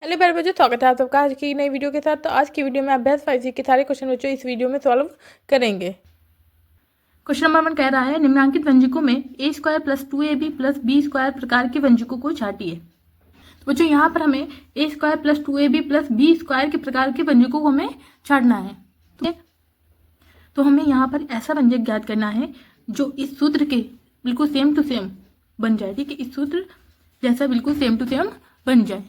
Hello प्यारे बच्चों, स्वागत है आप सबका आज की नई वीडियो के साथ। तो आज की वीडियो में अभ्यास 5 के सारे क्वेश्चन बच्चों इस वीडियो में सॉल्व करेंगे। क्वेश्चन नंबर 1 कह रहा है निम्नलिखित व्यंजकों में A square plus 2ab plus B square प्रकार के व्यंजकों को छाटिए। तो बच्चों यहाँ पर हमें A square plus 2ab plus B square के प्रकार के व्यंजकों को हमें छाटना है। तो हमें यहाँ पर ऐसा व्यंजक ज्ञात करना है जो इस सूत्र के बिल्कुल सेम टू सेम बन जाए। ठीक है, इस सूत्र जैसा बिल्कुल सेम टू सेम बन जाए।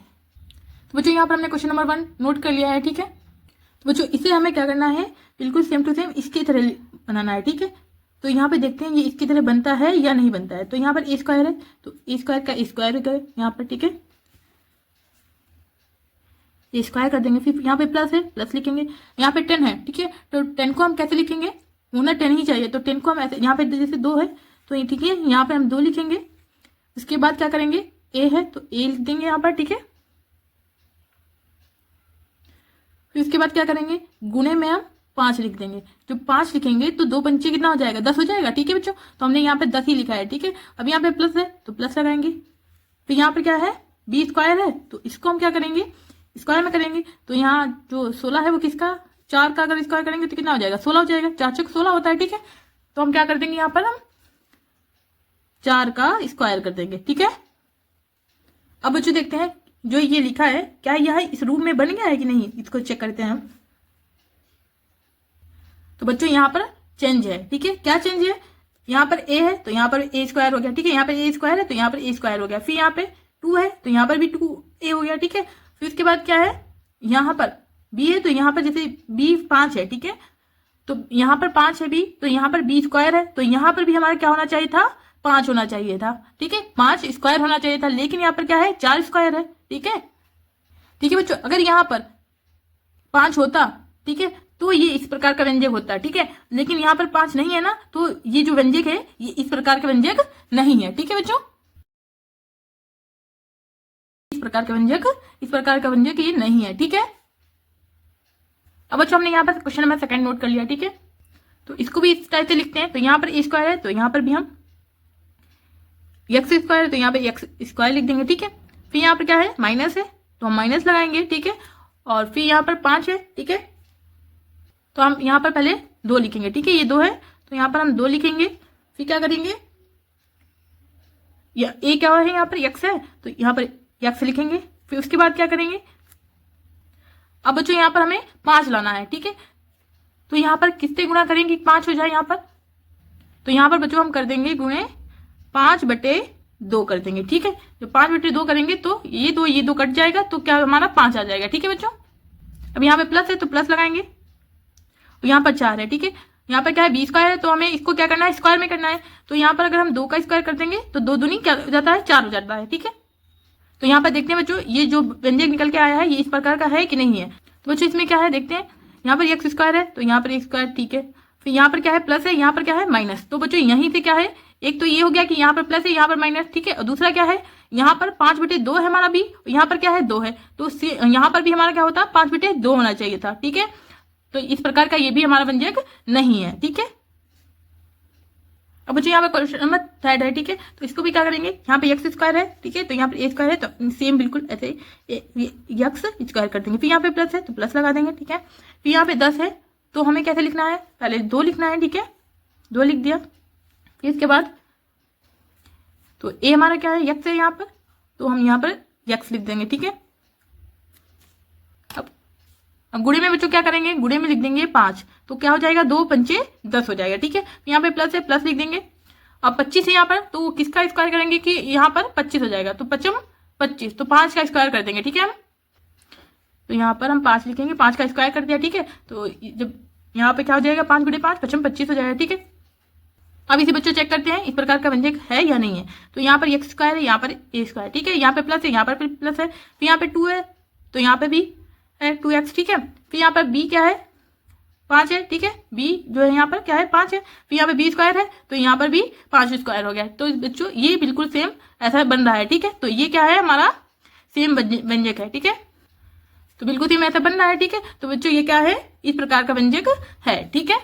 तो बच्चों यहाँ पर हमने क्वेश्चन नंबर 1 नोट कर लिया है। ठीक है, तो बच्चों इसे हमें क्या करना है, बिल्कुल सेम टू सेम इसकी तरह बनाना है। ठीक है, तो यहाँ पे देखते हैं ये इसकी तरह बनता है या नहीं बनता है। तो यहाँ पर ए स्क्वायर है तो ए स्क्वायर का स्क्वायर यहाँ पर। ठीक है, ये स्क्वायर कर देंगे। फिर यहाँ पे प्लस है, प्लस लिखेंगे। यहाँ पे 10 है। ठीक है, तो 10 को हम कैसे लिखेंगे, होना 10 ही चाहिए। तो 10 को हम ऐसे, यहाँ पे जैसे 2 है तो ठीक है, यहाँ पे हम 2 लिखेंगे। उसके बाद क्या करेंगे, ए है तो ए लिख देंगे यहाँ पर। ठीक है, फिर उसके बाद क्या करेंगे, गुणे में हम 5 लिख देंगे। जब 5 लिखेंगे तो 2 पंचे कितना हो जाएगा, 10 हो जाएगा। ठीक है बच्चों, तो हमने यहाँ पे 10 ही लिखा है। ठीक है, अब यहाँ पे प्लस है तो प्लस लगाएंगे। फिर यहाँ पे क्या है, बी स्क्वायर है तो इसको हम क्या करेंगे, स्क्वायर में करेंगे। तो यहाँ जो 16 है वो किसका, 4 का अगर स्क्वायर करेंगे तो कितना हो जाएगा, 16 हो जाएगा। 4 चौक 16 होता है। ठीक है, तो हम क्या कर देंगे, यहाँ पर हम 4 का स्क्वायर कर देंगे। ठीक है, अब बच्चों देखते हैं जो ये लिखा है क्या यह इस रूप में बन गया है कि नहीं, इसको चेक करते हैं हम। तो बच्चों यहाँ पर चेंज है। ठीक है, क्या चेंज है, यहाँ पर ए है तो यहाँ पर ए स्क्वायर हो गया। ठीक है, यहाँ पर ए स्क्वायर है तो यहाँ पर ए स्क्वायर हो गया। फिर यहाँ पे 2 है तो यहाँ पर भी 2a हो गया। ठीक है, फिर उसके बाद क्या है, यहाँ पर b है तो यहाँ पर जैसे b 5 है। ठीक है, तो यहाँ पर 5 है b तो यहाँ पर b स्क्वायर है तो यहाँ पर भी हमारा क्या होना चाहिए था, 5 होना चाहिए था। ठीक है, 5 स्क्वायर होना चाहिए था, लेकिन यहाँ पर क्या है, 4 स्क्वायर है। ठीक है, ठीक है बच्चों, अगर यहाँ पर 5 होता, ठीक है, तो ये इस प्रकार का व्यंजक होता। ठीक है, लेकिन यहाँ पर 5 नहीं है ना, तो ये जो व्यंजक है ये इस प्रकार का व्यंजक नहीं है। ठीक है बच्चों, इस प्रकार का व्यंजक ये नहीं है। ठीक है, अब बच्चों हमने यहाँ पर क्वेश्चन नंबर 2 नोट कर लिया। ठीक है, तो इसको भी इस टाइप से लिखते हैं। तो यहाँ पर ए स्क्वायर है तो यहाँ पर भी हम एक्स स्क्वायर है तो यहाँ पे एक्स स्क्वायर लिख देंगे। ठीक है, फिर यहाँ पर क्या है, माइनस है तो हम माइनस लगाएंगे। ठीक है, और फिर यहाँ पर 5 है। ठीक है, तो हम यहाँ पर पहले 2 लिखेंगे। ठीक है, ये 2 है तो यहाँ पर हम 2 लिखेंगे। फिर क्या करेंगे, या ए क्या है, यहाँ पर एक्स है तो यहाँ पर एक्स लिखेंगे। फिर उसके बाद क्या करेंगे, अब बच्चों यहाँ पर हमें 5 लाना है। ठीक है, तो यहाँ पर किससे गुणा करेंगे 5 हो जाए यहाँ पर, तो यहाँ पर बच्चों हम कर देंगे गुणे 5/2 कर देंगे। ठीक है, जब 5/2 करेंगे तो ये दो कट जाएगा तो क्या हमारा 5 आ जाएगा। ठीक है बच्चों, अब यहाँ पे प्लस है तो प्लस लगाएंगे। यहाँ पर 4 है। ठीक है, यहाँ पर क्या है, बी स्क्वायर है तो हमें इसको क्या करना है, स्क्वायर में करना है। तो यहाँ पर अगर हम 2 का स्क्वायर कर देंगे तो 2 दूनी क्या हो जाता है, 4 हो जाता है। ठीक है, तो यहाँ पर देखते हैं बच्चों ये जो व्यंजक निकल के आया है ये इस प्रकार का है कि नहीं है। तो बच्चों इसमें क्या है देखते हैं, यहाँ पर एक्स स्क्वायर है तो यहाँ पर एक्स स्क्वायर। ठीक है, फिर यहाँ पर क्या है, प्लस है, यहाँ पर क्या है, माइनस। तो बच्चों यहीं से क्या है, एक तो ये हो गया कि यहाँ पर प्लस है, यहाँ पर माइनस। ठीक है, और दूसरा क्या है, यहाँ पर 5/2 है हमारा भी, यहाँ पर क्या है 2 है तो यहाँ पर भी हमारा क्या होता, 5/2 होना चाहिए था। ठीक है, तो इस प्रकार का ये भी हमारा व्यंजक नहीं है। ठीक है, अब बच्चों यहाँ पर क्वेश्चन नंबर 3 है। ठीक है, तो इसको भी क्या करेंगे, यहाँ पे एक्स स्क्वायर है। ठीक है, तो यहाँ पे ए स्क्वायर है तो सेम बिल्कुल ऐसे एक्स स्क्वायर कर देंगे। फिर यहाँ पे प्लस है तो प्लस लगा देंगे। ठीक है, फिर यहाँ पे 10 है तो हमें कैसे लिखना है, पहले 2 लिखना है। ठीक है, 2 लिख दिया। फिर इसके बाद तो ए हमारा क्या है, एक्स है यहाँ पर, तो हम यहाँ पर एक्स लिख देंगे। ठीक है, अब गुणे में बच्चों क्या करेंगे, गुणे में लिख देंगे 5 तो क्या हो जाएगा, 2 पंचे 10 हो जाएगा। ठीक है, यहाँ पे प्लस है, प्लस लिख देंगे। अब 25 है यहाँ पर तो किसका स्क्वायर करेंगे कि यहाँ पर 25 हो जाएगा तो 5 25 तो 5 का स्क्वायर कर देंगे। ठीक है, हम तो यहाँ पर हम 5 लिखेंगे, 5 का स्क्वायर कर दिया। ठीक है, तो जब यहाँ पे क्या हो जाएगा, 5/5 25 हो जाएगा। ठीक है, अब इसे बच्चों चेक करते हैं इस प्रकार का व्यंजक है या नहीं है। तो यहाँ पर एक्स स्क्वायर है, यहाँ पर ए स्क्वायर। ठीक है, यहाँ पे प्लस है, यहाँ पर प्लस है। फिर यहाँ पे 2 है तो यहाँ पे भी है 2x। ठीक है, फिर यहाँ पर b क्या है, 5 है। ठीक है, b जो है यहाँ पर क्या है, 5 है। फिर यहाँ पे b स्क्वायर है तो यहाँ पर भी 5 स्क्वायर हो गया। तो बच्चों ये बिल्कुल सेम ऐसा बन रहा है। ठीक है, तो ये क्या है, हमारा सेम व्यंजक है। ठीक है, तो बिल्कुल सेम ऐसा बन रहा है। ठीक है, तो बच्चों ये क्या है, इस प्रकार का व्यंजक है। ठीक है,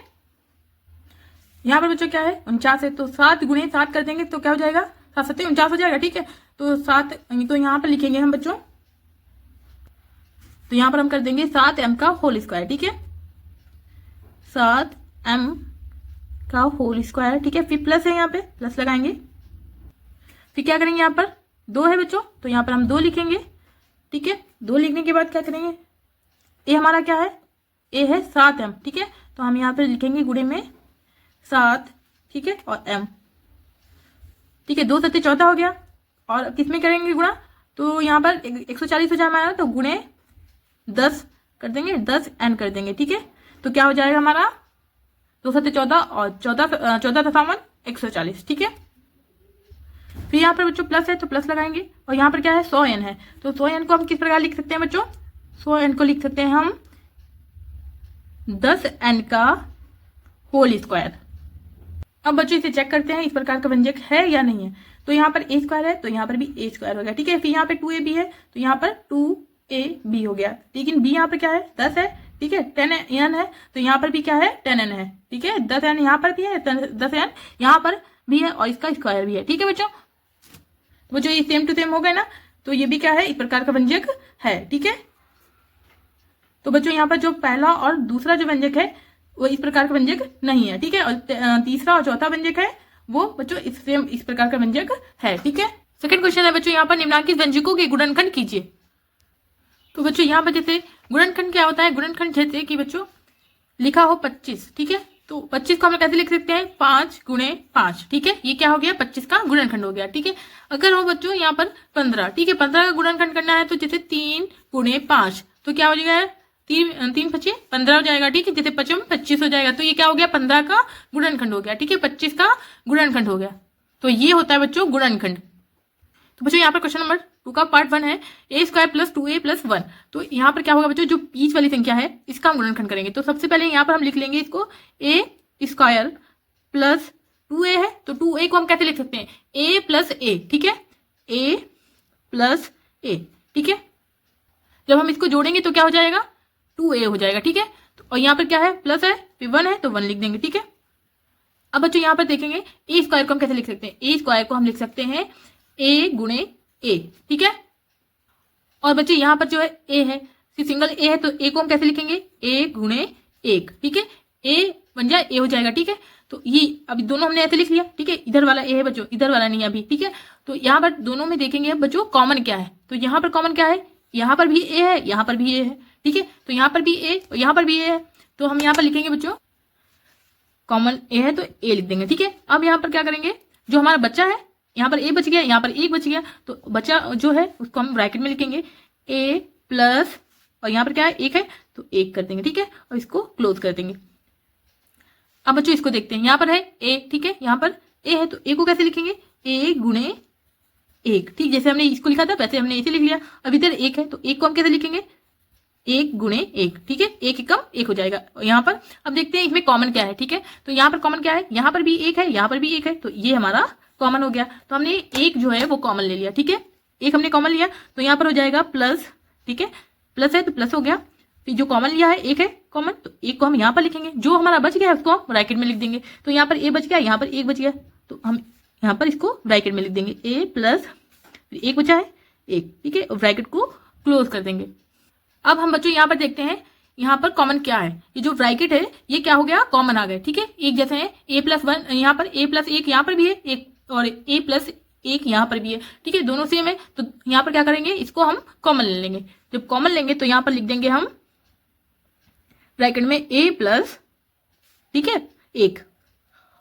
यहाँ पर बच्चों क्या है, 49 है तो 7 गुणे 7 कर देंगे तो क्या हो जाएगा, 7 7 49 हो जाएगा। ठीक है, तो 7 तो यहाँ पर लिखेंगे हम बच्चों तो यहाँ पर हम कर देंगे 7m का होल स्क्वायर, ठीक है, 7m का होल स्क्वायर, ठीक है। फिर प्लस है, यहाँ पे प्लस लगाएंगे। फिर क्या करेंगे, यहाँ पर 2 है बच्चों, तो यहाँ पर हम 2 लिखेंगे, ठीक है। 2 लिखने के बाद क्या करेंगे, ए हमारा क्या है, ए है 7m, ठीक है। तो हम यहाँ पर लिखेंगे गुणे में 7, ठीक है, और m, ठीक है। 2 7 14 हो गया। और किस में करेंगे गुणा, तो यहाँ पर 140 हो जाए हमारा, तो गुणे 10 कर देंगे, 10n कर देंगे, ठीक है। तो क्या हो जाएगा हमारा 2 7 14 और 14 57 140, ठीक है। फिर यहाँ पर बच्चों प्लस है तो प्लस लगाएंगे, और यहाँ पर क्या है 100n है, तो 100n को हम किस प्रकार लिख सकते हैं बच्चों, 100n को लिख सकते हैं हम 10n का होल स्क्वायर। अब बच्चों इसे चेक करते हैं इस प्रकार का व्यंजक है या नहीं है। तो यहाँ पर a स्क्वायर है, तो यहाँ पर भी a स्क्वायर हो गया, ठीक है। फिर यहाँ पे 2ab है, तो यहाँ पर 2ab हो गया, लेकिन b यहाँ पर क्या है 10 है, ठीक है। 10n है, तो यहाँ पर भी क्या है 10n है, ठीक है। 10n यहाँ पर भी है, 10n यहाँ पर भी है, और इसका स्क्वायर भी है, ठीक है बच्चों। ये सेम टू सेम हो गए ना, तो ये भी क्या है इस प्रकार का व्यंजक है, ठीक है। तो बच्चों यहाँ पर जो पहला और दूसरा जो व्यंजक है वो इस प्रकार का व्यंजक नहीं है, ठीक है। और तीसरा और चौथा व्यंजक है वो बच्चों इस प्रकार का व्यंजक है, ठीक है। सेकंड क्वेश्चन है बच्चों, यहाँ पर निम्नलिखित व्यंजकों के गुणनखंड कीजिए। तो बच्चों यहाँ पर जैसे गुणनखंड क्या होता है, गुणनखंड जैसे कि बच्चों लिखा हो 25, ठीक है। तो 25 को हम कैसे लिख सकते हैं, 5 गुणे 5, ठीक है। ये क्या हो गया 25 का गुणनखंड हो गया, ठीक है। अगर हो बच्चों यहाँ पर 15, ठीक है, 15 का गुणनखंड करना है, तो जैसे 3 गुणे 5, तो क्या हो जाएगा 3 5 15 हो जाएगा, ठीक है। जैसे 5 में 25 हो जाएगा, तो ये क्या हो गया 15 का गुणनखंड हो गया, ठीक है, 25 का गुणनखंड हो गया। तो ये होता है बच्चों गुणनखंड। तो बच्चों यहाँ पर क्वेश्चन नंबर 2 का पार्ट 1 है a square plus 2a plus 1। तो यहाँ पर क्या होगा बच्चों, जो बीच वाली संख्या है इसका हम गुणनखंड करेंगे। तो सबसे पहले यहाँ पर हम लिख लेंगे इसको a स्क्वायर प्लस 2a है, तो 2a को हम कैसे लिख सकते हैं, a प्लस a, ठीक है, a प्लस a, ठीक है। जब हम इसको जोड़ेंगे तो क्या हो जाएगा 2a हो जाएगा, ठीक है। तो और यहाँ पर क्या है प्लस है, फिर 1 है, तो 1 लिख देंगे, ठीक है। अब बच्चों यहाँ पर देखेंगे ए स्क्वायर को हम कैसे लिख सकते हैं, ए स्क्वायर को हम लिख सकते हैं a गुणे a, ठीक है। और बच्चे यहाँ पर जो है a है, सिंगल a है, तो a को हम कैसे लिखेंगे, a गुणे 1, ठीक है। a बन जाए a हो जाएगा, ठीक है। तो ये अभी दोनों हमने ऐसे लिख लिया, ठीक है। इधर वाला a है बच्चों, इधर वाला नहीं है अभी, ठीक है। तो यहाँ पर दोनों में देखेंगे अब बच्चों कॉमन क्या है, तो यहाँ पर कॉमन क्या है, यहाँ पर भी a है, यहाँ पर भी a है, ठीक है। तो यहाँ पर भी a और यहाँ पर भी a है, तो हम यहाँ पर लिखेंगे बच्चों कॉमन a है तो a लिख देंगे, ठीक है। अब यहाँ पर क्या करेंगे, जो हमारा बच्चा है यहाँ पर a बच गया, यहाँ पर 1 बच गया, तो बच्चा जो है उसको हम ब्रैकेट में लिखेंगे a प्लस, और यहाँ पर क्या है 1 है, तो 1 कर देंगे, ठीक है, और इसको क्लोज कर देंगे। अब बच्चों इसको देखते हैं, यहाँ पर है a, ठीक है, यहाँ पर a है, तो a को कैसे लिखेंगे, a गुणे 1, ठीक, जैसे हमने इसको लिखा था वैसे हमने इसे लिख लिया। अब इधर 1 है, तो 1 को हम कैसे लिखेंगे, 1 गुणे 1, ठीक है, 1 एकम 1 हो जाएगा। और यहाँ पर अब देखते हैं इसमें कॉमन क्या है, ठीक है। तो यहाँ पर कॉमन क्या है, यहाँ पर भी 1 है, यहाँ पर भी 1 है, तो ये हमारा कॉमन हो गया। तो हमने 1 जो है वो कॉमन ले लिया, ठीक है, 1 हमने कॉमन लिया, तो यहाँ पर हो जाएगा प्लस, ठीक है, प्लस है तो प्लस हो गया। फिर जो कॉमन लिया है 1 है कॉमन, तो 1 को हम यहाँ पर लिखेंगे, जो हमारा बच गया है उसको हम ब्रैकेट में लिख देंगे। तो यहाँ पर a बच गया, यहाँ पर 1 बच गया, तो हम यहाँ पर इसको ब्रैकेट में लिख देंगे a प्लस 1 बचा है 1, ठीक है, और ब्रैकेट को क्लोज कर देंगे। अब हम बच्चों यहाँ पर देखते हैं यहाँ पर कॉमन क्या है, ये जो ब्रैकेट है ये क्या हो गया कॉमन आ गए, ठीक है, एक जैसे है a प्लस 1, यहाँ पर a प्लस 1 यहाँ पर भी है, एक और a प्लस 1 यहाँ पर भी है, ठीक है, दोनों सेम है। तो यहाँ पर क्या करेंगे, इसको हम कॉमन ले लेंगे। जब कॉमन लेंगे तो यहाँ पर लिख देंगे हम ब्रैकेट में a प्लस, ठीक है, 1,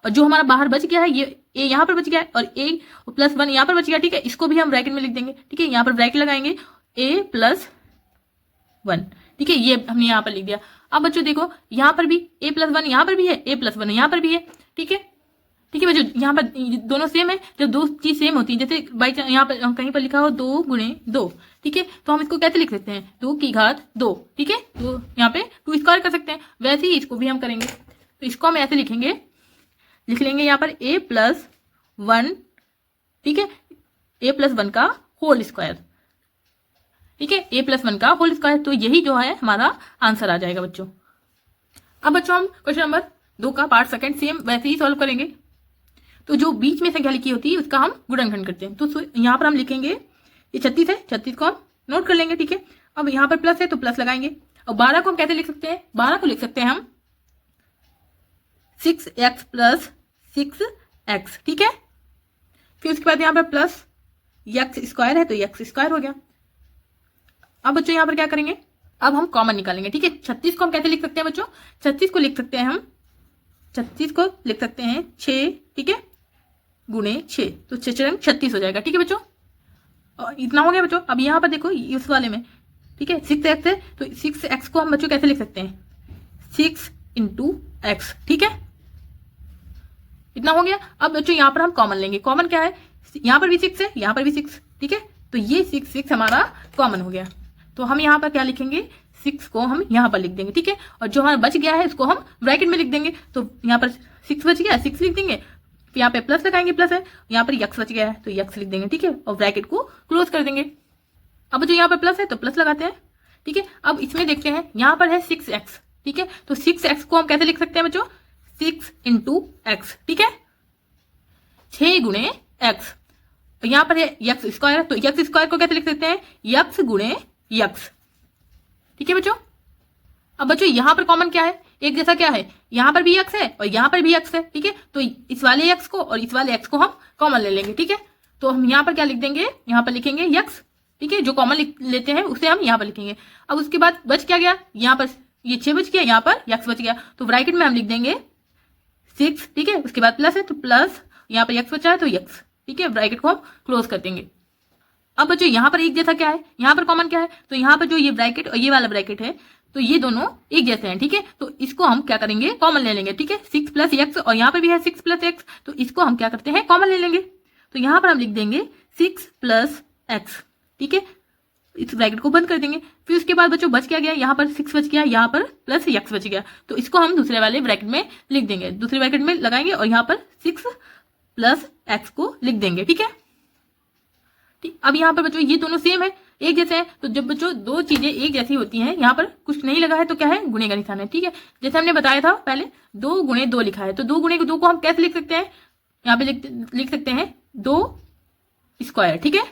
और जो हमारा बाहर बच गया है ये a यहाँ पर बच गया है, और a प्लस 1 यहाँ पर बच गया, ठीक है, इसको भी हम ब्रैकेट में लिख देंगे, ठीक है। यहाँ पर ब्रैकेट लगाएंगे a प्लस 1, ठीक है, ये हमने यहाँ पर लिख दिया। अब बच्चों देखो यहाँ पर भी a प्लस 1 यहाँ पर भी है, a प्लस 1 यहाँ पर भी है, ठीक है, ठीक है बच्चों, यहाँ पर दोनों सेम है। जब दो चीज सेम होती है, जैसे बाई चांस यहाँ पर कहीं पर लिखा हो 2 गुणे 2, ठीक है, तो हम इसको कैसे लिख सकते हैं 2 की घात 2, ठीक है, तो यहाँ पे 2 स्क्वायर कर सकते हैं, वैसे ही इसको भी हम करेंगे। तो इसको हम ऐसे लिखेंगे, लिख लेंगे यहाँ पर a प्लस 1, ठीक है, a प्लस 1 का होल स्क्वायर, ठीक है, a प्लस 1 का होल स्क्वायर। तो यही जो है हमारा आंसर आ जाएगा बच्चों। अब बच्चों हम क्वेश्चन नंबर 2 का पार्ट सेकंड सेम वैसे ही सॉल्व करेंगे। तो जो बीच में संख्या लिखी होती है उसका हम गुणनखंड करते हैं। तो यहाँ पर हम लिखेंगे ये 36 है, 36 को हम नोट कर लेंगे, ठीक है। अब यहाँ पर प्लस है तो प्लस लगाएंगे। और 12 को हम कैसे लिख सकते हैं? 12 को लिख सकते हैं हम 6x प्लस 6x, ठीक है। फिर उसके बाद यहाँ पर प्लस एक्स स्क्वायर है तो एक्स स्क्वायर हो गया। अब बच्चों यहाँ पर क्या करेंगे? अब हम कॉमन निकालेंगे, ठीक है। 36 को हम कैसे लिख सकते हैं बच्चों? 36 को लिख सकते हैं हम 6, ठीक है, गुणे 6, तो 6 36 हो जाएगा, ठीक है बच्चों। और इतना हो गया बच्चों। अब यहाँ पर देखो इस वाले में, ठीक है, 6x है तो 6x को हम बच्चों कैसे लिख सकते हैं? 6 × x, ठीक है, इतना हो गया। अब बच्चों यहाँ पर हम कॉमन लेंगे। कॉमन क्या है? यहाँ पर भी 6 है, यहाँ पर भी 6, ठीक है, तो ये 6 हमारा कॉमन हो गया। तो हम यहाँ पर क्या लिखेंगे? 6 को हम यहाँ पर लिख देंगे, ठीक है। और जो हमारा बच गया है इसको हम ब्रैकेट में लिख देंगे। तो यहाँ पर 6 बच गया, 6 लिख देंगे, फिर यहाँ पे प्लस लगाएंगे, प्लस है, यहाँ पर x बच गया है तो x लिख देंगे, ठीक है, और ब्रैकेट को क्लोज कर देंगे। अब जो यहाँ पर प्लस है तो प्लस लगाते हैं, ठीक है। अब इसमें देखते हैं, यहाँ पर है 6x, ठीक है, तो 6x को हम कैसे लिख सकते हैं बच्चों? 6 × x, ठीक है, 6 गुणे x। यहाँ पर है x स्क्वायर, तो x स्क्वायर को कैसे लिख सकते हैं? x गुणे x, ठीक है बच्चों। अब बच्चों यहाँ पर कॉमन क्या है? एक जैसा क्या है? यहाँ पर भी x है और यहाँ पर भी x है, ठीक है, तो इस वाले x को और इस वाले x को हम कॉमन ले लेंगे, ठीक है। तो हम यहाँ पर क्या लिख देंगे? यहाँ पर लिखेंगे x, ठीक है, जो कॉमन लेते हैं उसे हम यहाँ पर लिखेंगे। अब उसके बाद बच क्या गया? यहाँ पर ये 6 बच गया, यहाँ पर x बच गया, तो ब्रैकेट में हम लिख देंगे 6, ठीक है, उसके बाद प्लस है तो प्लस, यहाँ पर x बचा है तो x, ठीक है, ब्रैकेट को हम क्लोज कर देंगे। अब बच्चों यहाँ पर एक जैसा क्या है? यहाँ पर कॉमन क्या है? तो यहाँ पर जो ये ब्रैकेट और ये वाला ब्रैकेट है तो ये दोनों एक जैसे हैं, ठीक है, तो इसको हम क्या करेंगे? कॉमन ले लेंगे, ठीक है। 6 + x और यहाँ पर भी है 6 + x, तो इसको हम क्या करते हैं? कॉमन ले लेंगे। तो यहाँ पर हम लिख देंगे 6 + x, ठीक है, इस ब्रैकेट को बंद कर देंगे। फिर उसके बाद बच्चों बच क्या गया? यहाँ पर 6 बच गया, यहाँ पर प्लस x बच गया, तो इसको हम दूसरे वाले ब्रैकेट में लिख देंगे, दूसरे ब्रैकेट में लगाएंगे और यहाँ पर 6 + x को लिख देंगे, ठीक है। ठीक, अब यहाँ पर बच्चों ये दोनों सेम है, एक जैसे हैं, तो जब बच्चों दो चीजें एक जैसी होती हैं, यहाँ पर कुछ नहीं लगा है तो क्या है? गुणे का निशान है, ठीक है। जैसे हमने बताया था पहले 2 × 2 लिखा है, तो 2 × 2 को हम कैसे लिख सकते हैं? यहाँ पे लिख सकते हैं 2 स्क्वायर, ठीक है।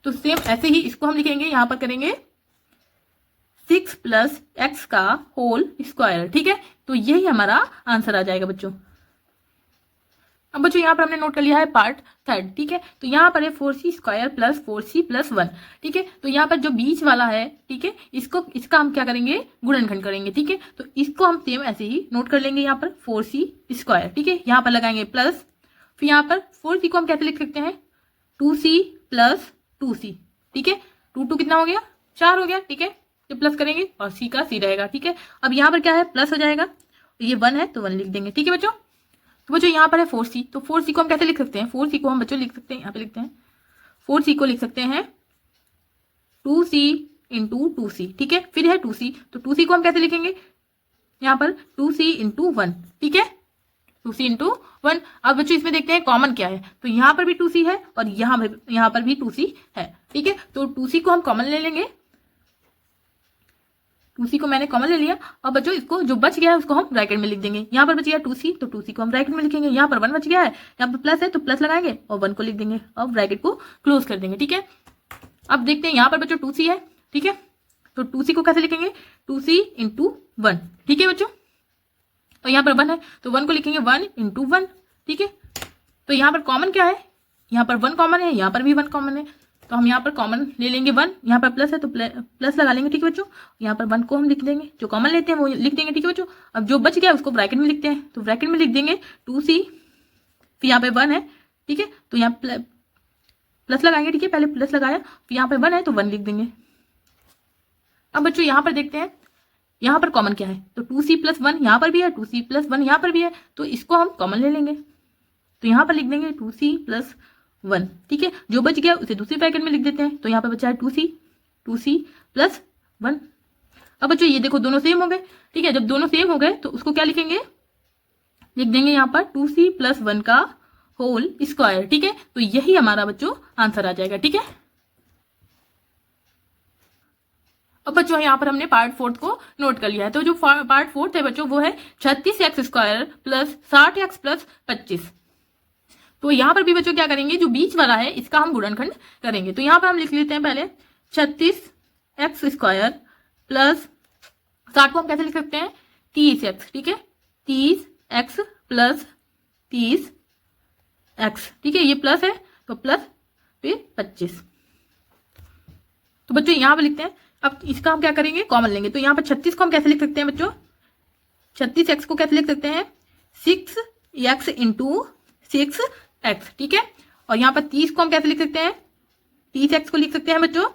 तो सेम ऐसे ही इसको हम लिखेंगे, यहाँ पर करेंगे 6 + x का होल स्क्वायर, ठीक है, तो यही हमारा आंसर आ जाएगा बच्चों। अब बच्चों यहाँ पर हमने नोट कर लिया है पार्ट 3, ठीक है, तो यहाँ पर है 4c² + 4c + 1, ठीक है, तो यहाँ पर जो बीच वाला है, ठीक है, इसका हम क्या करेंगे? गुणनखंड करेंगे, ठीक है, तो इसको हम सेम ऐसे ही नोट कर लेंगे, यहाँ पर 4c², ठीक है, यहाँ पर लगाएंगे प्लस, फिर यहाँ पर 4c को हम कैसे लिख सकते हैं? 2c + 2c, ठीक है, 2 कितना हो गया? 4 हो गया, ठीक है, तो प्लस करेंगे और c का c रहेगा, ठीक है। अब यहाँ पर क्या है? प्लस हो जाएगा, ये 1 है तो 1 लिख देंगे, ठीक है बच्चों। तो बच्चों यहाँ पर है 4c, तो 4c को हम कैसे लिख सकते हैं? 4c को हम बच्चों लिख सकते हैं, यहाँ पे लिखते हैं 4c को लिख सकते हैं 2c × 2c, ठीक है, फिर है 2c, तो 2c को हम कैसे लिखेंगे? यहाँ पर 2c × 1, ठीक है, 2c × 1। अब बच्चों इसमें देखते हैं कॉमन क्या है, तो यहाँ पर भी 2c है और यहाँ पर भी 2c है, ठीक है, तो 2c को हम कॉमन ले लेंगे, 2c को मैंने कॉमन ले लिया। अब बच्चों इसको जो बच गया है उसको हम ब्रैकेट में लिख देंगे, यहाँ पर बच गया 2c, तो 2c को हम ब्रैकेट में लिखेंगे, यहाँ पर 1 बच गया है, यहाँ पर प्लस है तो प्लस लगाएंगे और 1 को लिख देंगे और ब्रैकेट को क्लोज कर देंगे, ठीक है। अब देखते हैं यहाँ पर बच्चों 2c है, ठीक है, तो 2c को कैसे लिखेंगे? 2c × 1, ठीक है बच्चों, और यहाँ पर 1 है तो 1 को लिखेंगे 1 × 1, ठीक है। तो यहाँ पर कॉमन क्या है? यहाँ पर 1 कॉमन है, यहाँ पर भी 1 कॉमन है, तो हम यहाँ पर कॉमन ले लेंगे 1, यहाँ पर प्लस है तो प्लस लगा लेंगे, ठीक है बच्चों, यहाँ पर 1 को हम लिख देंगे, जो कॉमन लेते हैं वो लिख देंगे, ठीक है बच्चों। अब जो बच गया उसको ब्रैकेट में लिखते हैं, तो ब्रैकेट में लिख देंगे 2c, फिर यहाँ पे 1 है, ठीक है, तो यहाँ प्लस लगाएंगे, ठीक है, पहले प्लस लगाया, फिर यहाँ पे 1 है तो 1 लिख देंगे। अब बच्चों यहाँ पर देखते हैं यहाँ पर कॉमन क्या है, तो 2c + 1 यहाँ पर भी है, 2c + 1 यहाँ पर भी है, तो इसको हम कॉमन ले लेंगे, तो यहाँ पर लिख देंगे 2c + 1, ठीक है, जो बच गया उसे दूसरे ब्रैकेट में लिख देते हैं, तो यहाँ पर बचा है 2c + 1। अब बच्चों ये देखो दोनों सेम हो गए, ठीक है, जब दोनों सेम हो गए तो उसको क्या लिखेंगे? लिख देंगे यहाँ पर 2c + 1 का होल स्क्वायर, ठीक है, तो यही हमारा बच्चों आंसर आ जाएगा, ठीक है। अब बच्चों यहाँ पर हमने पार्ट 4 को नोट कर लिया है, तो जो पार्ट 4 है बच्चों वो है 36x² + 60x + 25। तो यहाँ पर भी बच्चों क्या करेंगे? जो बीच वाला है इसका हम गुणनखंड करेंगे, तो यहाँ पर हम लिख लेते हैं पहले एक्स स्क्वायर प्लस 60 को हम कैसे लिख सकते हैं 30x, ठीक है, 30x प्लस 30x, ठीक है, ये प्लस है तो प्लस फिर 25। तो बच्चों यहाँ पर लिखते हैं। अब इसका हम क्या करेंगे, कॉमन लेंगे। तो यहाँ पर 36 को हम कैसे लिख सकते हैं बच्चों, 36x को कैसे लिख सकते हैं 6x इंटू 6x, ठीक है। और यहाँ पर 30 को हम कैसे लिख सकते हैं, 30x को लिख सकते हैं बच्चों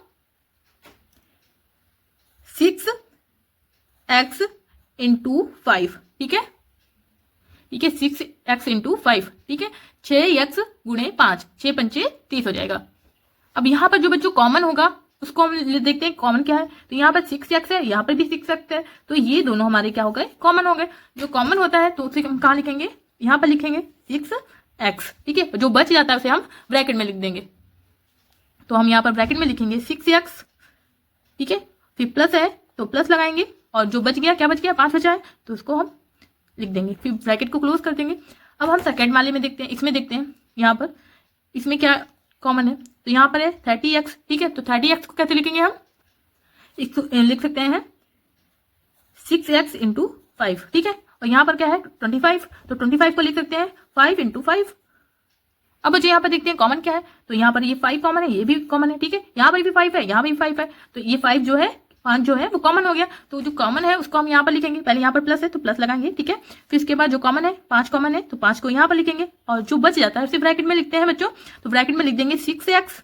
6x इंटू 5, ठीक है, ठीक है, 6x इंटू 5, ठीक है, 6x गुणे 5, 6 पंचे 30 हो जाएगा। अब यहाँ पर जो बच्चों कॉमन होगा उसको हम देखते हैं कॉमन क्या है। तो यहाँ पर 6x है, यहाँ पर भी 6x है, तो ये दोनों हमारे क्या हो गए, कॉमन हो गए। जो कॉमन होता है तो उसे हम कहाँ लिखेंगे, यहाँ पर लिखेंगे 6x, ठीक है। जो बच जाता है उसे हम ब्रैकेट में लिख देंगे। तो हम यहाँ पर ब्रैकेट में लिखेंगे 6x, ठीक है, फिर प्लस है तो प्लस लगाएंगे, और जो बच गया, क्या बच गया, 5 बचा है तो उसको हम लिख देंगे, फिर ब्रैकेट को क्लोज कर देंगे। अब हम सेकेंड वाले में देखते हैं, इसमें देखते हैं यहाँ पर इसमें क्या कॉमन है। तो यहाँ पर है 30x, ठीक है, तो 30x को कैसे लिखेंगे हम, इसको लिख सकते हैं 6x इंटू 5, ठीक है। और यहाँ पर क्या है 25, तो 25 को लिख सकते हैं 5 इंटू 5। अब बच्चे यहाँ पर देखते हैं कॉमन क्या है। तो यहाँ पर ये 5 कॉमन है, ये भी कॉमन है, ठीक है, यहाँ पर भी 5 है, यहाँ पर भी 5 है, तो ये 5 जो है 5 जो है वो कॉमन हो गया। तो जो कॉमन है उसको हम यहाँ पर लिखेंगे, पहले यहाँ पर प्लस है तो प्लस लगाएंगे, ठीक है, फिर इसके बाद जो कॉमन है 5 कॉमन है तो 5 को यहाँ पर लिखेंगे, और जो बच जाता है उसे ब्रैकेट में लिखते हैं बच्चों। तो ब्रैकेट में लिख देंगे 6x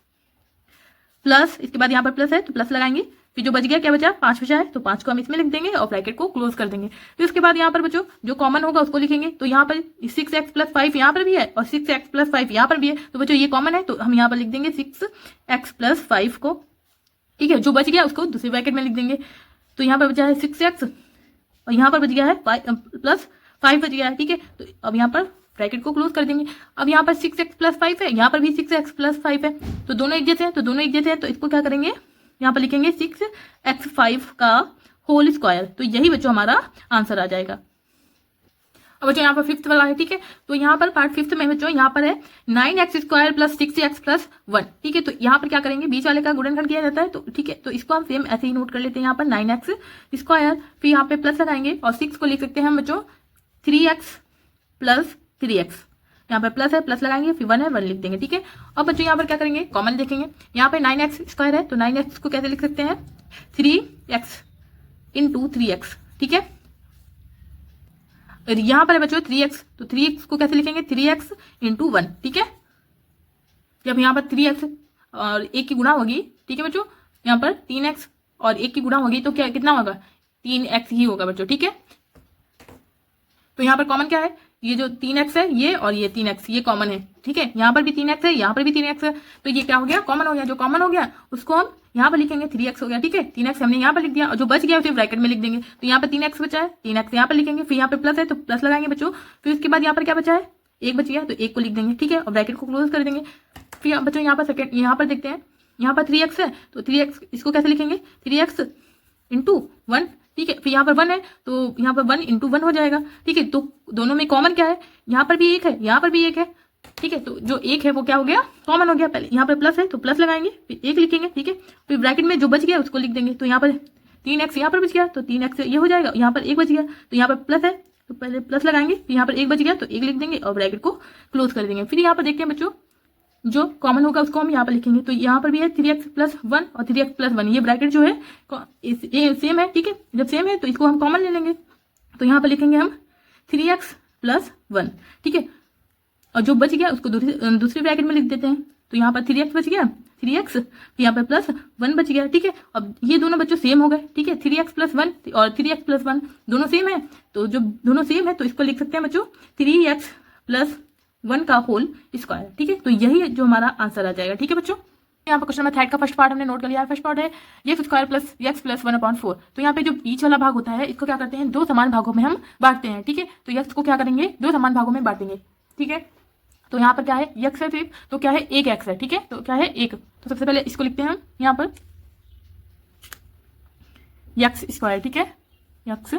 प्लस, इसके बाद यहाँ पर प्लस है तो प्लस लगाएंगे, फिर जो बच गया, क्या बचा, 5 बचा है तो 5 को हम इसमें लिख देंगे और ब्रैकेट को क्लोज कर देंगे। फिर उसके बाद यहाँ पर बच्चों जो कॉमन होगा उसको लिखेंगे। तो यहाँ पर 6x प्लस 5 यहाँ पर भी है और 6x प्लस 5 यहाँ पर भी है, तो बच्चों ये कॉमन है तो हम यहाँ पर लिख देंगे 6x प्लस 5 को, ठीक है। जो बच गया उसको दूसरे ब्रैकेट में लिख देंगे। तो यहाँ पर बचा है 6x और यहाँ पर बच गया है प्लस 5 बच गया है, ठीक है। तो अब यहाँ पर ब्रैकेट को क्लोज कर देंगे। अब यहाँ पर 6x प्लस 5 है, यहाँ पर भी 6x प्लस 5 है, तो दोनों एक जैसे हैं, तो दोनों एक जैसे हैं, तो इसको क्या करेंगे, यहाँ पर लिखेंगे 6x5 का होल स्क्वायर। तो यही बच्चों हमारा आंसर आ जाएगा। अब बच्चों यहाँ पर 5th वाला है, ठीक है। तो यहाँ पर पार्ट 5th में बच्चों यहाँ पर है 9x square plus 6x plus 1, ठीक है। तो यहाँ पर क्या करेंगे, बीच वाले का गुणनखंड किया जाता है, तो ठीक है, तो इसको हम सेम ऐसे ही नोट कर लेते हैं। यहाँ पर 9x स्क्वायर, फिर यहाँ पे प्लस लगाएंगे और 6 को लिख सकते हैं हम बच्चों 3x प्लस 3x, यहाँ पर प्लस है प्लस लगाएंगे, फिर 1 है 1 लिख देंगे, ठीक है। अब बच्चों यहाँ पर क्या करेंगे, कॉमन देखेंगे। यहाँ पे 9x स्क्वायर है तो 9x को कैसे लिख सकते हैं 3x इंटू 3x, ठीक है। और यहाँ पर है बच्चों 3x, तो 3x को कैसे लिखेंगे 3x इंटू 1, ठीक है। जब यहाँ पर 3x और 1 की गुणा होगी, ठीक है बच्चों, यहाँ पर 3x और 1 की गुणा होगी तो क्या कितना होगा 3x ही होगा बच्चों, ठीक है। तो यहाँ पर कॉमन क्या है, ये जो 3x है ये और ये 3x ये कॉमन है, ठीक है। यहाँ पर भी 3x है, यहाँ पर भी 3x है, तो ये क्या हो गया, कॉमन हो गया। जो कॉमन हो गया उसको हम यहाँ पर लिखेंगे 3x हो गया, ठीक है। 3x हमने यहाँ पर लिख दिया और जो बच गया उसे ब्रैकेट में लिख देंगे। तो यहाँ पर 3x बचा है, 3x यहाँ पर लिखेंगे, फिर यहाँ पर प्लस है तो प्लस लगाएंगे बच्चों, फिर उसके बाद यहाँ पर क्या बचा है 1 बच गया तो 1 को लिख देंगे, ठीक है, और ब्रैकेट को क्लोज कर देंगे। फिर बच्चों यहाँ पर सेकेंड यहाँ पर देखते हैं, यहाँ पर 3x है तो 3x इसको कैसे लिखेंगे 3x इंटू 1, ठीक है। फिर यहाँ पर 1 है तो यहाँ पर 1 इंटू 1 हो जाएगा, ठीक है। तो दोनों में कॉमन क्या है, यहाँ पर भी 1 है, यहाँ पर भी 1 है, ठीक है। तो जो 1 है वो क्या हो गया, कॉमन हो गया। पहले यहाँ पर प्लस है तो प्लस लगाएंगे, फिर 1 लिखेंगे, ठीक है। फिर ब्रैकेट में जो बच गया उसको लिख देंगे। तो यहाँ पर 3x यहाँ पर बच गया तो 3x ये हो जाएगा, यहाँ पर 1 बच गया तो यहाँ पर प्लस है तो पहले प्लस लगाएंगे, फिर यहाँ पर 1 बच गया तो 1 लिख देंगे और ब्रैकेट को क्लोज कर देंगे। फिर यहाँ पर देखते हैं बच्चों जो कॉमन होगा उसको हम यहाँ पर लिखेंगे। तो यहाँ पर भी है 3x प्लस 1 और 3x प्लस 1, ये ब्रैकेट जो है सेम है, ठीक है। जब सेम है तो इसको हम कॉमन ले लेंगे। तो यहाँ पर लिखेंगे हम 3x प्लस 1, ठीक है। और जो बच गया उसको दूसरी ब्रैकेट में लिख देते हैं। तो यहाँ पर 3x बच गया, 3x फिर यहाँ पर प्लस 1 बच गया, ठीक है। अब ये दोनों बच्चों सेम हो गए, ठीक है। 3x प्लस 1 और 3x प्लस 1 दोनों सेम है, तो जो दोनों सेम है तो इसको लिख सकते हैं बच्चों 3x प्लस 1 का होल स्क्वायर, ठीक है। तो यही जो हमारा आंसर आ जाएगा, ठीक है बच्चों। यहाँ पर क्वेश्चन नंबर 3 का फर्स्ट पार्ट हमने नोट कर लिया है। फर्स्ट पार्ट है x square plus x plus 1/4। तो यहाँ पे जो बीच वाला भाग होता है इसको क्या करते हैं 2 समान भागों में हम बांटते हैं, ठीक है। तो x को क्या करेंगे 2 समान भागों में बांटेंगे, ठीक है। तो यहाँ पर क्या है x है, फिर तो क्या है 1x है, ठीक है। तो क्या है 1, तो सबसे पहले इसको लिखते हैं हम यहाँ पर x स्क्वायर, ठीक है, x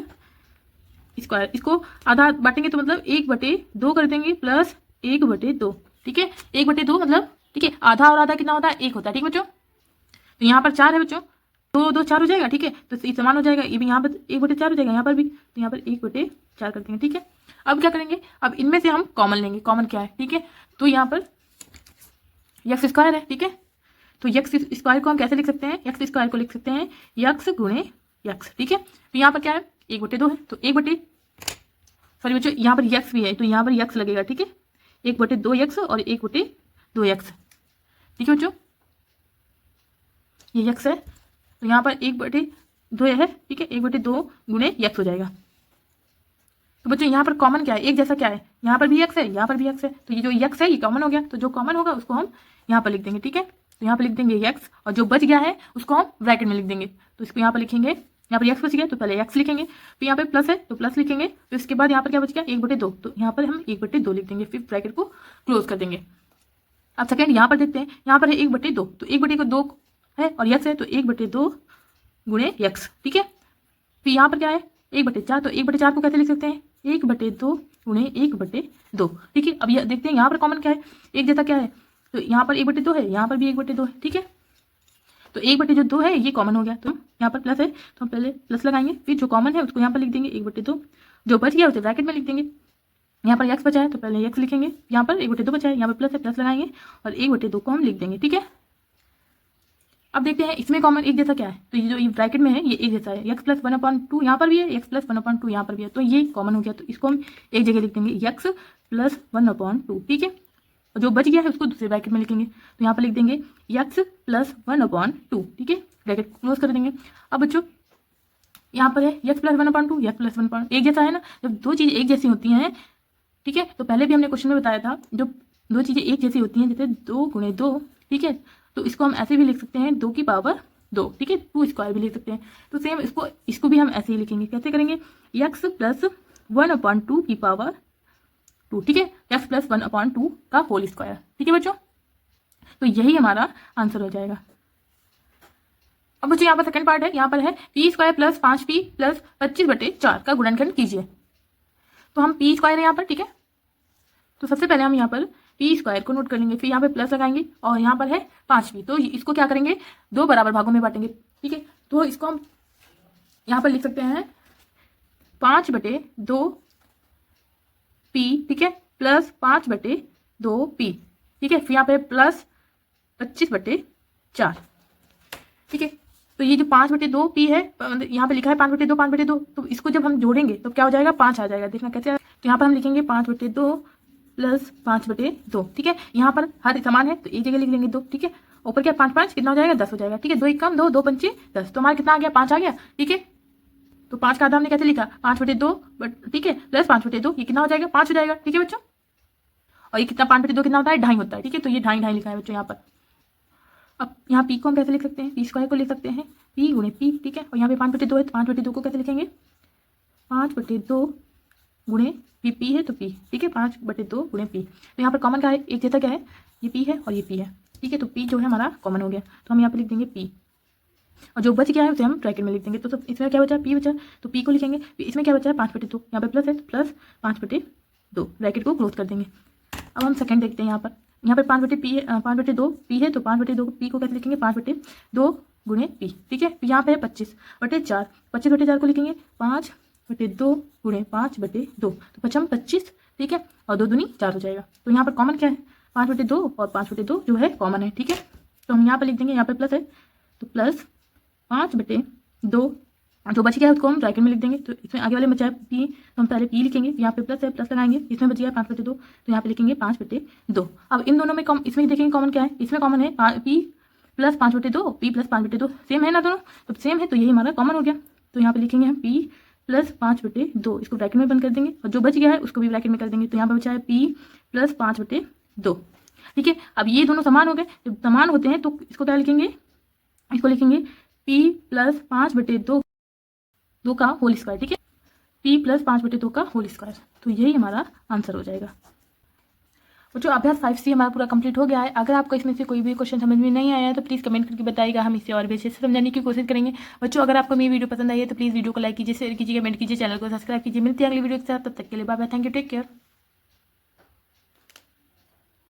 स्क्वायर। इसको आधा बांटेंगे तो मतलब 1/2 कर देंगे प्लस 1/2, ठीक है। 1/2 मतलब ठीक है, आधा और आधा कितना होता है 1 होता है, ठीक बच्चों। तो यहाँ पर 4 है बच्चों, दो दो चार हो जाएगा, ठीक है। तो ये समान हो जाएगा, ये भी यहाँ पर 1/4 हो जाएगा, यहाँ पर भी, तो यहाँ पर 1/4 कर देंगे, ठीक है। अब क्या करेंगे, अब इनमें से हम कॉमन लेंगे। कॉमन क्या है, ठीक है, तो यहाँ पर एक्स स्क्वायर है, ठीक है। तो एक्स स्क्वायर को हम कैसे लिख सकते हैं, एक्स स्क्वायर को लिख सकते हैं एक्स गुणे एक्स, ठीक है। तो यहाँ पर क्या है, 1/2 है, तो सॉरी बच्चों, यहाँ पर एक्स भी है, तो यहाँ पर एक्स लगेगा, ठीक है। 1/2 एक्स और 1/2 एक्स, ठीक है बच्चों, ये एक्स है, तो यहाँ पर 1/2 है, ठीक है। 1/2 गुणे एक्स हो जाएगा। तो बच्चों यहाँ पर कॉमन क्या है, एक जैसा क्या है, यहाँ पर भी एक्स है, यहाँ पर भी एक्स है, तो ये जो एक्स है ये कॉमन हो गया, तो जो कॉमन होगा उसको हम यहाँ पर लिख देंगे, ठीक है। तो यहाँ पर लिख देंगे एक्स, और जो बच गया है उसको हम ब्रैकेट में लिख देंगे। तो इसको यहाँ पर लिखेंगे, यहाँ पर एक्स बच गया तो पहले एक्स लिखेंगे, फिर यहाँ पे प्लस है तो प्लस लिखेंगे, फिर इसके बाद यहाँ पर क्या बच गया, 1/2, तो यहाँ पर हम 1/2 लिख देंगे, फिर ब्रैकेट को क्लोज कर देंगे। अब सेकेंड यहाँ पर देखते हैं, यहाँ पर है 1/2, तो 1/2 है और एक्स है, तो 1/2 गुणे एक्स, ठीक है। फिर यहाँ पर क्या है 1/4, तो 1/4 को कैसे लिख सकते हैं, 1/2 गुणे 1/2, ठीक है। अब देखते हैं यहाँ पर कॉमन क्या है, एक जैसा क्या है, तो यहाँ पर 1/2 है, यहाँ पर भी 1/2 है, ठीक है। तो 1/2 है ये कॉमन हो गया, तो यहाँ पर प्लस है तो हम पहले प्लस लगाएंगे, फिर जो कॉमन है उसको यहाँ पर लिख देंगे 1/2, जो बच गया उसे ब्रैकेट में लिख देंगे। यहाँ पर एक्स बचा है तो पहले एक्स लिखेंगे, यहाँ पर 1/2 बचा है, यहाँ पर प्लस है, प्लस लगाएंगे और 1/2 को हम लिख देंगे, ठीक है। अब देखते हैं इसमें कॉमन एक जैसा क्या है, तो ये जो ये ब्रैकेट में है ये एक जैसा है, x + 1/2 यहाँ पर भी है, x + 1/2 यहाँ पर भी है, तो ये कॉमन हो गया, तो इसको हम एक जगह लिख देंगे x + 1/2, ठीक है। और जो बच गया है उसको दूसरे ब्रैकेट में लिखेंगे, तो यहाँ पर लिख देंगे x + 1/2, ठीक है, ब्रैकेट क्लोज कर देंगे। अब बच्चों यहाँ पर है x + 1/2, x + 1/2 एक जैसा है ना, जब दो चीज़ें एक जैसी होती हैं, ठीक है, तो पहले भी हमने क्वेश्चन में बताया था, जब दो चीज़ें एक जैसी होती हैं, जैसे 2 × 2, ठीक है, तो इसको हम ऐसे भी लिख सकते हैं 2 की पावर 2, ठीक है, 2 स्क्वायर भी लिख सकते हैं। तो सेम इसको भी हम ऐसे ही लिखेंगे, कैसे करेंगे, x + 1/2 की पावर 2, ठीक है, x + 1/2 का होल स्क्वायर, ठीक है बच्चों। तो यही हमारा आंसर हो जाएगा। अब बच्चों यहाँ पर सेकंड पार्ट है, यहाँ पर है p² + 5p + 25/4 का गुणनखंड कीजिए। तो हम p² है यहाँ पर, ठीक है, तो सबसे पहले हम यहाँ पर p² को नोट कर लेंगे, फिर यहाँ पे प्लस लगाएंगे और यहाँ पर है 5p, तो इसको क्या करेंगे, 2 बराबर भागों में बांटेंगे, ठीक है। तो इसको हम यहाँ पर लिख सकते हैं 5/2p, ठीक है, प्लस 5/2p, ठीक है, फिर यहाँ पे प्लस 25/4, ठीक है। तो ये जो 5/2p है, यहाँ पे लिखा है 5/2, तो इसको जब हम जोड़ेंगे तो क्या हो जाएगा, 5 आ जाएगा, देखना कैसे। तो यहाँ पर हम लिखेंगे 5/2 + 5/2, ठीक है। यहाँ पर हर समान है तो एक जगह लिख लेंगे 2, ठीक है। ऊपर क्या 5 5 कितना हो जाएगा, 10 हो जाएगा, ठीक है। 2 1 कम 2, 2 पंचे 10, तो हमारा कितना आ गया, 5 आ गया, ठीक है। तो 5 का आधा हमने कैसे लिखा, 5/2, ठीक है, प्लस 5/2, ये कितना हो जाएगा, 5 हो जाएगा, ठीक है बच्चों। और ये कितना 5/2 कितना होता है, 2.5 होता है, ठीक है। तो ये 2.5 लिखा है बच्चों यहाँ पर। अब यहाँ p को हम कैसे लिख सकते हैं, p² को लिख सकते हैं p × p, ठीक है। और यहाँ पे 5/2 है तो 5/2 को कैसे लिखेंगे, 5/2 गुणे p है तो p, ठीक है, 5/2 गुणे p। तो यहाँ पर कॉमन क्या है, एक जैसा क्या है, ये p है और ये p है, ठीक है। तो p जो है हमारा कॉमन हो गया, तो हम यहाँ पे लिख देंगे p, और जो बच गया है उसे हम ब्रैकेट में लिख देंगे। तो इसमें क्या बचा, p बचा, तो p को लिखेंगे, इसमें क्या बचा है 5/2, यहाँ पे प्लस है तो प्लस 5/2, ब्रैकेट को क्लोज कर देंगे। अब हम सेकंड देखते हैं, यहाँ पे 5/2p है, तो 5/2 p को कैसे लिखेंगे, 5/2 गुणे p, ठीक है। यहाँ पे है 25/4, 25/4 को लिखेंगे 5/2 गुणे 5/2, तो 25, ठीक है, और 2 दूनी 4 हो जाएगा। तो यहाँ पर कॉमन क्या है, 5/2 और 5/2 जो है कॉमन है, ठीक है। तो हम यहाँ पर लिख देंगे, यहाँ पे प्लस है तो प्लस 5/2, जो बच गया है उसको हम ब्रैकेट में लिख देंगे। तो इसमें आगे वाले में बचा है p, तो हम पहले p लिखेंगे, यहाँ पे प्लस है, प्लस लगाएंगे, इसमें बच गया 5/2, तो यहाँ पे लिखेंगे 5/2। अब इन दोनों में इसमें देखेंगे कॉमन क्या है, इसमें कॉमन है p + 5/2, p + 5/2 सेम है ना दोनों, तो सेम है, तो यही हमारा कॉमन हो गया। तो यहाँ पे लिखेंगे हम p + 5/2, इसको ब्रैकेट में बंद कर देंगे, और जो बच गया है उसको भी ब्रैकेट में कर देंगे। तो यहाँ पे बचा है p + 5/2, ठीक है। अब ये दोनों समान हो गए, जब समान होते हैं तो इसको क्या लिखेंगे, इसको लिखेंगे p + 5/2 का होल स्क्वायर, ठीक है, p + 5/2 का होल स्क्वायर। तो यही हमारा आंसर हो जाएगा। बच्चों अभ्यास 5C हमारा पूरा कंप्लीट हो गया है। अगर आपको इसमें से कोई भी क्वेश्चन समझ में नहीं आया है तो प्लीज़ कमेंट करके बताइएगा, हम इसे और भी अच्छे से समझाने की कोशिश करेंगे। बच्चों अगर आपको मेरी वीडियो पसंद आई है तो प्लीज़ वीडियो को लाइक कीजिए, शेयर कीजिए, कमेंट कीजिए, चैनल को सब्सक्राइब कीजिए। मिलती है अगली वीडियो के साथ, तब तक के लिए bye bye, thank you, take care.